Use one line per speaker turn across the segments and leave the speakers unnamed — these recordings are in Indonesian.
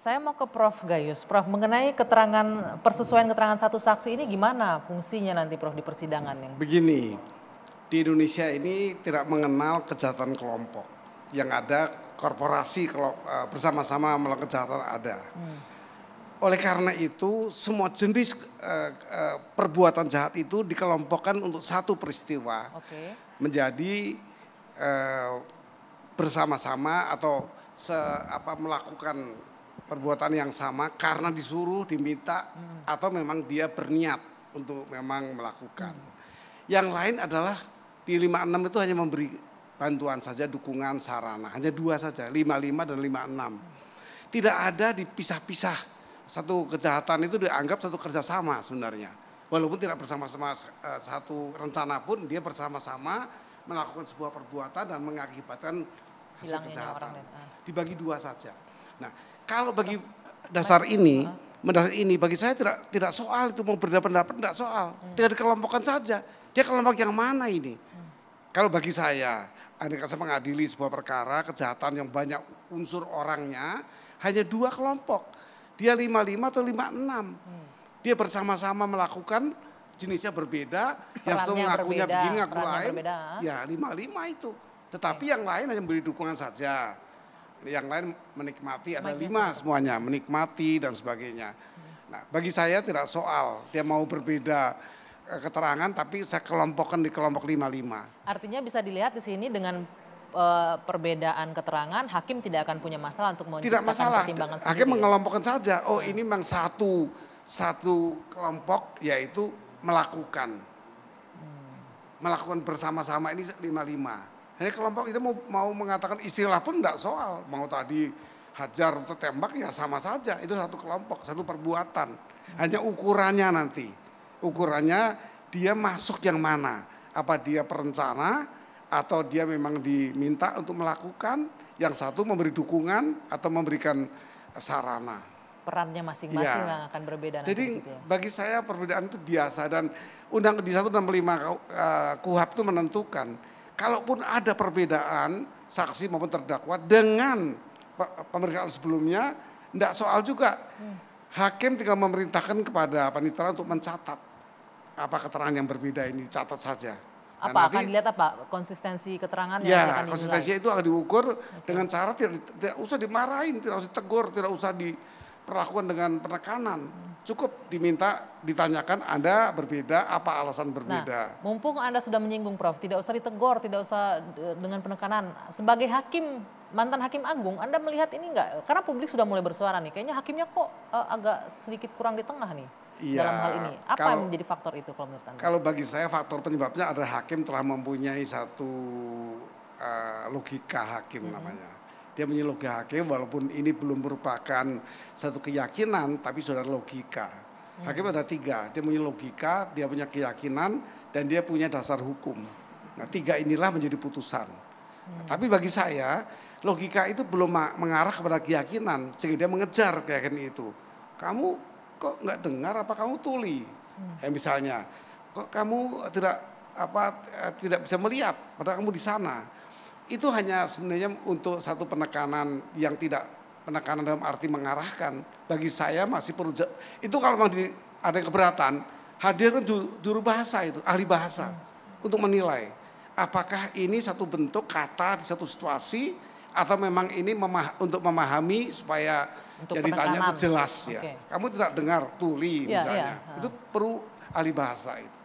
saya mau ke Prof. Gayus. Prof, mengenai persesuaian keterangan satu saksi ini gimana fungsinya nanti Prof di persidangan yang?
Begini, di Indonesia ini tidak mengenal kejahatan kelompok. Yang ada korporasi bersama-sama melakukan kejahatan ada. Oleh karena itu semua jenis perbuatan jahat itu dikelompokkan untuk satu peristiwa. Menjadi bersama-sama atau melakukan perbuatan yang sama karena disuruh, diminta, atau memang dia berniat untuk memang melakukan. Yang lain adalah di 56 itu hanya memberi bantuan saja, dukungan, sarana. Hanya dua saja, 55 dan 56. Tidak ada dipisah-pisah. Satu kejahatan itu dianggap satu kerjasama sebenarnya. Walaupun tidak bersama-sama satu rencana pun, dia bersama-sama melakukan sebuah perbuatan dan mengakibatkan hasil kejahatan. Dibagi dua saja. Nah, kalau bagi dasar ini, bagi saya tidak soal itu mau berbeda pendapat, tidak soal. Tidak dikelompokkan saja. Dia kelompok yang mana ini? Kalau bagi saya, andai kata mengadili sebuah perkara kejahatan yang banyak unsur orangnya, hanya dua kelompok. Dia 55 atau 56. Dia bersama-sama melakukan, jenisnya berbeda, yang satu mengakunya begini, ngaku lain, ya 55 itu. Tetapi yang lain hanya memberi dukungan saja. Yang lain menikmati, ada 5 semuanya, menikmati dan sebagainya. Nah, bagi saya tidak soal, dia mau berbeda keterangan, tapi saya kelompokkan di kelompok 55.
Artinya bisa dilihat di sini dengan perbedaan keterangan, hakim tidak akan punya masalah untuk menciptakan pertimbangan sendiri.
Hakim mengelompokkan saja. Oh, ini memang satu kelompok, yaitu melakukan bersama-sama ini 55. Jadi kelompok itu mau mengatakan istilah pun tidak soal. Mau tadi hajar atau tembak ya sama saja. Itu satu kelompok, satu perbuatan. Hanya ukurannya nanti. Ukurannya dia masuk yang mana. Apa dia perencana atau dia memang diminta untuk melakukan. Yang satu memberi dukungan atau memberikan sarana.
Perannya masing-masing yang akan berbeda.
Jadi bagi saya perbedaan itu biasa. Dan di 165 KUHP itu menentukan. Kalaupun ada perbedaan saksi maupun terdakwa dengan pemeriksaan sebelumnya, tidak soal juga. Hakim tinggal memerintahkan kepada panitera untuk mencatat apa keterangan yang berbeda ini, catat saja.
Apa akan dilihat apa konsistensi keterangan yang akan dinilai?
Konsistensi itu akan diukur dengan cara tidak usah dimarahin, tidak usah tegur, tidak usah diperlakukan dengan penekanan. Cukup ditanyakan Anda berbeda, apa alasan berbeda.
Nah, mumpung Anda sudah menyinggung Prof, tidak usah ditegur, tidak usah dengan penekanan. Sebagai hakim, mantan hakim agung, Anda melihat ini enggak? Karena publik sudah mulai bersuara nih, kayaknya hakimnya kok agak sedikit kurang di tengah nih dalam hal ini. Apa yang menjadi faktor itu kalau menurut Anda?
Kalau bagi saya faktor penyebabnya adalah hakim telah mempunyai satu logika hakim namanya. Dia punya logika hakim walaupun ini belum merupakan satu keyakinan tapi sudah logika. Hakim ada 3, dia punya logika, dia punya keyakinan dan dia punya dasar hukum. Nah 3 inilah menjadi putusan. Tapi bagi saya logika itu belum mengarah kepada keyakinan sehingga dia mengejar keyakinan itu. Kamu kok nggak dengar apa kamu tuli? Misalnya kok kamu tidak bisa melihat padahal kamu di sana. Itu hanya sebenarnya untuk satu penekanan yang tidak penekanan dalam arti mengarahkan. Bagi saya masih perlu itu kalau memang ada keberatan, hadirkan juru bahasa itu, ahli bahasa untuk menilai apakah ini satu bentuk kata di satu situasi atau memang ini untuk memahami supaya yang ditanya itu jelas ya. Kamu tidak dengar tuli misalnya. Itu perlu ahli bahasa itu.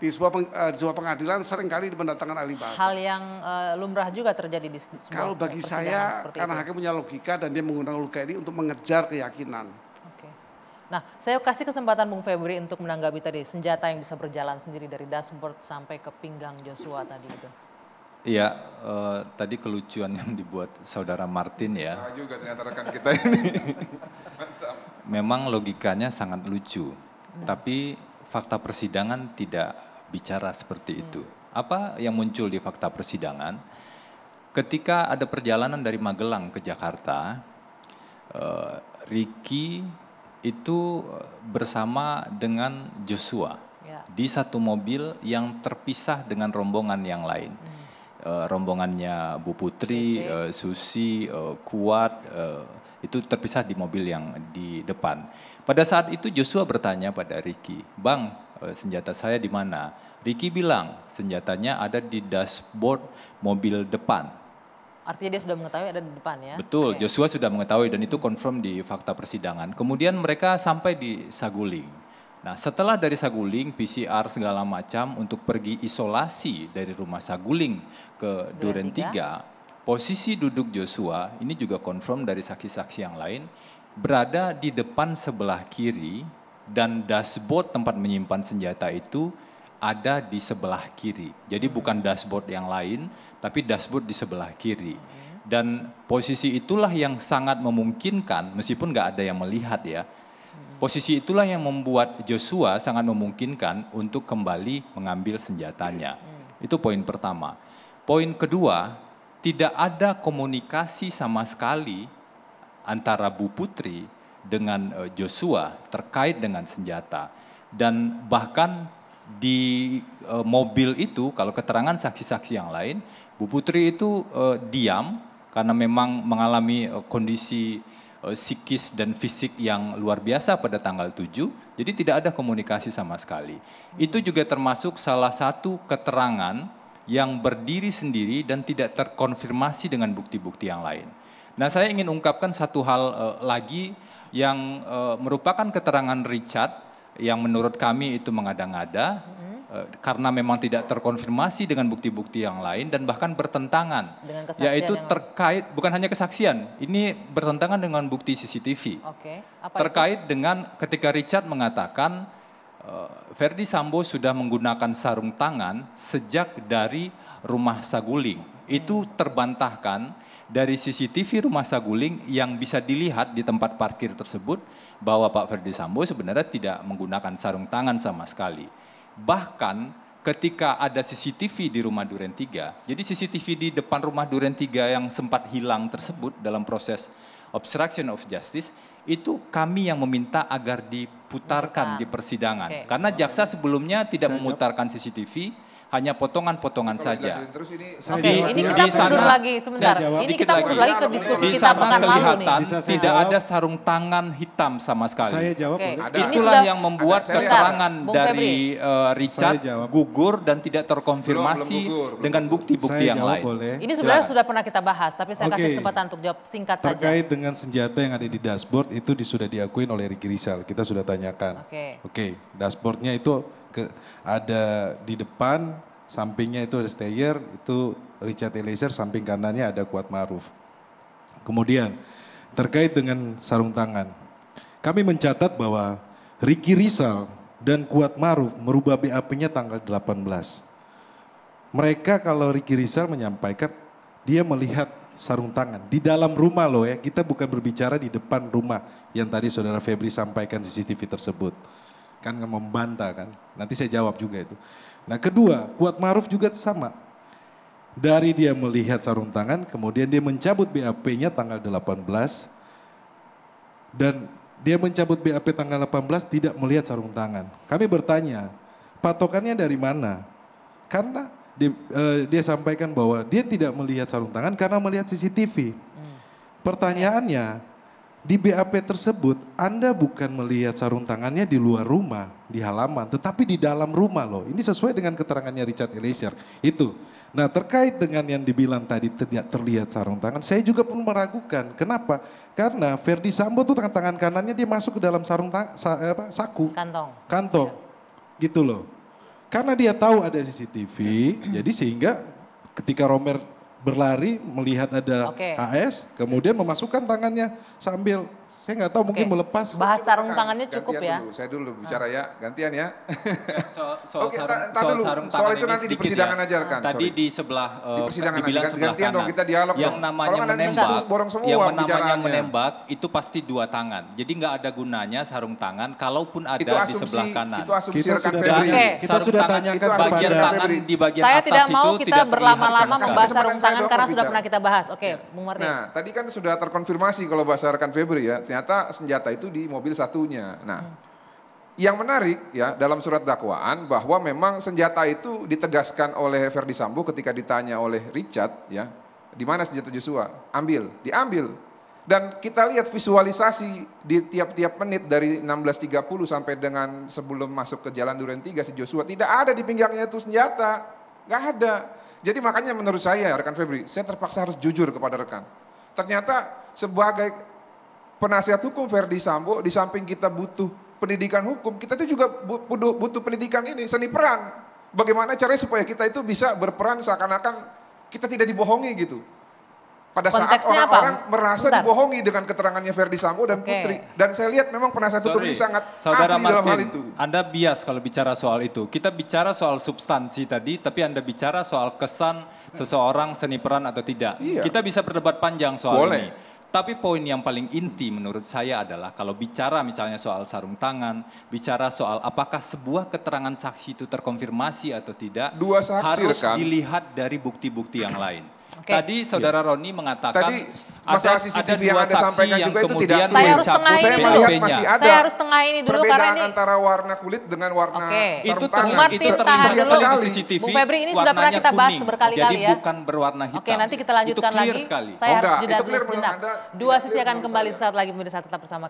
Di sebuah pengadilan seringkali mendatangkan ahli bahasa.
Hal yang lumrah juga terjadi di sebuah
kalau bagi saya karena hakim punya logika dan dia menggunakan logika ini untuk mengejar keyakinan.
Nah, saya kasih kesempatan Bung Febri untuk menanggapi tadi senjata yang bisa berjalan sendiri dari dashboard sampai ke pinggang Joshua tadi itu.
Iya, tadi kelucuan yang dibuat saudara Martin ya.
Juga ternyata rekan kita ini.
Memang logikanya sangat lucu, tapi fakta persidangan tidak bicara seperti itu. Apa yang muncul di fakta persidangan? Ketika ada perjalanan dari Magelang ke Jakarta, Ricky itu bersama dengan Joshua di satu mobil yang terpisah dengan rombongan yang lain. Rombongannya Bu Putri, Susi, Kuat, Itu terpisah di mobil yang di depan. Pada saat itu Joshua bertanya pada Ricky, "Bang, senjata saya di mana?" Ricky bilang, senjatanya ada di dashboard mobil depan.
Artinya dia sudah mengetahui ada di depan ya?
Betul,
Oke.
Joshua sudah mengetahui dan itu confirm di fakta persidangan. Kemudian mereka sampai di Saguling. Nah, setelah dari Saguling, PCR segala macam untuk pergi isolasi dari rumah Saguling ke Duren 3, posisi duduk Joshua, ini juga confirm dari saksi-saksi yang lain, berada di depan sebelah kiri dan dashboard tempat menyimpan senjata itu ada di sebelah kiri. Jadi bukan dashboard yang lain, tapi dashboard di sebelah kiri. Dan posisi itulah yang sangat memungkinkan, meskipun nggak ada yang melihat ya, posisi itulah yang membuat Joshua sangat memungkinkan untuk kembali mengambil senjatanya. Itu poin pertama. Poin kedua, tidak ada komunikasi sama sekali antara Bu Putri dengan Joshua terkait dengan senjata. Dan bahkan di mobil itu, kalau keterangan saksi-saksi yang lain, Bu Putri itu diam karena memang mengalami kondisi psikis dan fisik yang luar biasa pada tanggal 7, jadi tidak ada komunikasi sama sekali. Itu juga termasuk salah satu keterangan yang berdiri sendiri dan tidak terkonfirmasi dengan bukti-bukti yang lain. Nah, saya ingin ungkapkan satu hal lagi yang merupakan keterangan Richard yang menurut kami itu mengada-ngada, karena memang tidak terkonfirmasi dengan bukti-bukti yang lain dan bahkan bertentangan, yaitu terkait bukan hanya kesaksian, ini bertentangan dengan bukti CCTV. Terkait dengan ketika Richard mengatakan Ferdy Sambo sudah menggunakan sarung tangan sejak dari rumah Saguling. Itu terbantahkan dari CCTV rumah Saguling yang bisa dilihat di tempat parkir tersebut bahwa Pak Ferdy Sambo sebenarnya tidak menggunakan sarung tangan sama sekali. Bahkan ketika ada CCTV di rumah Duren 3, jadi CCTV di depan rumah Duren 3 yang sempat hilang tersebut dalam proses obstruction of justice, itu kami yang meminta agar diputarkan di persidangan. Karena jaksa sebelumnya tidak memutarkan CCTV, hanya potongan-potongan saja.
Ini kita mundur lagi sebentar. Ini kita mundur lagi ke diskusi kita pekan lalu nih.
Kelihatan tidak ada sarung tangan hitam sama sekali.
Saya jawab boleh?
Itulah yang membuat keterangan dari Richard gugur dan tidak terkonfirmasi dengan bukti-bukti yang lain.
Ini sebenarnya sudah pernah kita bahas, tapi saya kasih kesempatan untuk jawab singkat saja.
Terkait dengan senjata yang ada di dashboard itu sudah diakuin oleh Ricky Rizal, kita sudah tanyakan. Oke, dashboardnya itu ada di depan, sampingnya itu ada Steyer, itu Richard Eliezer, samping kanannya ada Kuat Maruf. Kemudian terkait dengan sarung tangan, kami mencatat bahwa Ricky Rizal dan Kuat Maruf merubah BAP-nya tanggal 18. Mereka kalau Ricky Rizal menyampaikan dia melihat sarung tangan di dalam rumah loh ya, kita bukan berbicara di depan rumah yang tadi saudara Febri sampaikan CCTV tersebut. Kan membantah kan, nanti saya jawab juga itu. Nah kedua, Kuat Maruf juga sama. Dari dia melihat sarung tangan, kemudian dia mencabut BAP-nya tanggal 18. Dan dia mencabut BAP tanggal 18 tidak melihat sarung tangan. Kami bertanya, patokannya dari mana? Karena dia sampaikan bahwa dia tidak melihat sarung tangan karena melihat CCTV. Pertanyaannya, di BAP tersebut Anda bukan melihat sarung tangannya di luar rumah, di halaman, tetapi di dalam rumah loh. Ini sesuai dengan keterangannya Richard Eliezer. Itu. Nah terkait dengan yang dibilang tadi tidak terlihat sarung tangan, saya juga pun meragukan. Kenapa? Karena Ferdy Sambo tuh tangan kanannya dia masuk ke dalam sarung saku. Kantong. Gitu loh. Karena dia tahu ada CCTV, jadi sehingga ketika Romer berlari melihat ada AS, kemudian memasukkan tangannya sambil saya nggak tahu mungkin melepas.
Bahas sarung tangannya cukup ya.
Saya dulu bicara ya, gantian ya.
Soal sarung tangan
soal itu nanti di persidangan aja kan.
Tadi di sebelah
di persidangan
dibilang sebelah
gantian
kanan.
dong, kita dialog
yang
dong.
namanya menembak itu pasti dua tangan. Jadi nggak ada gunanya sarung tangan kalaupun ada di sebelah kanan.
Itu asumsi
Kita
rekan
sudah,
Febri.
kita sudah tanyakan
bagian
kepada
tangan di bagian
saya
atas
tidak mau
itu
kita
tidak
berlama-lama membahas sarung tangan karena sudah
bicara.
pernah kita bahas. Oke, Bung Martin.
Nah, tadi kan sudah terkonfirmasi kalau bahasa rekan Febri ya, ternyata senjata itu di mobil satunya. Nah, yang menarik ya dalam surat dakwaan bahwa memang senjata itu ditegaskan oleh Ferdy Sambo ketika ditanya oleh Richard ya, di mana senjata Joshua? Diambil. Dan kita lihat visualisasi di tiap-tiap menit dari 16.30 sampai dengan sebelum masuk ke Jalan Duren 3 si Joshua, tidak ada di pinggangnya itu senjata, nggak ada. Jadi makanya menurut saya, rekan Febri, saya terpaksa harus jujur kepada rekan. Ternyata sebagai penasihat hukum Verdi Sambo, di samping kita butuh pendidikan hukum, kita itu juga butuh pendidikan ini, seni peran. Bagaimana caranya supaya kita itu bisa berperan seakan-akan kita tidak dibohongi gitu. Pada saat
Konteksnya
orang-orang
apa?
merasa
Bentar.
dibohongi dengan keterangannya Verdi Sambo dan Putri. Dan saya lihat memang penasihat hukum ini sangat
Saudara
ahli dalam hal
Martin,
itu.
Anda bias kalau bicara soal itu. Kita bicara soal substansi tadi, tapi Anda bicara soal kesan seseorang seni peran atau tidak.
Iya.
Kita bisa berdebat panjang soal
Boleh.
ini. Tapi poin yang paling inti menurut saya adalah kalau bicara misalnya soal sarung tangan, bicara soal apakah sebuah keterangan saksi itu terkonfirmasi atau tidak,
Dua saksi,
harus
rekan.
dilihat dari bukti-bukti yang lain.
Oke.
Tadi saudara Roni mengatakan
Tadi masalah CCTV yang
dua
Anda
saksi
sampaikan
yang
juga itu
kemudian
tidak
Saya harus
mencabut
tengah
Saya
ini
melihat
BAP-nya.
masih ada
Saya harus tengah ini dulu karena
perbedaan
ini
antara warna kulit dengan warna
Oke.
Itu
sarung
Bung
tangan.
Martin,
itu
tahan
terlihat
dulu.
sekali di CCTV.
Bung Febri, ini sudah pernah
warnanya
kita bahas
kuning.
berkali-kali
Jadi
ya.
bukan berwarna hitam.
Oke, nanti kita lanjutkan
Itu clear
lagi.
sekali.
Saya harus
enggak,
jeda
itu
dulu
clear menurut
sejenak.
Anda,
Dua
tidak
sisi
clear
akan
menurut
kembali
saya.
saat lagi, pemirsa tetap bersama kami.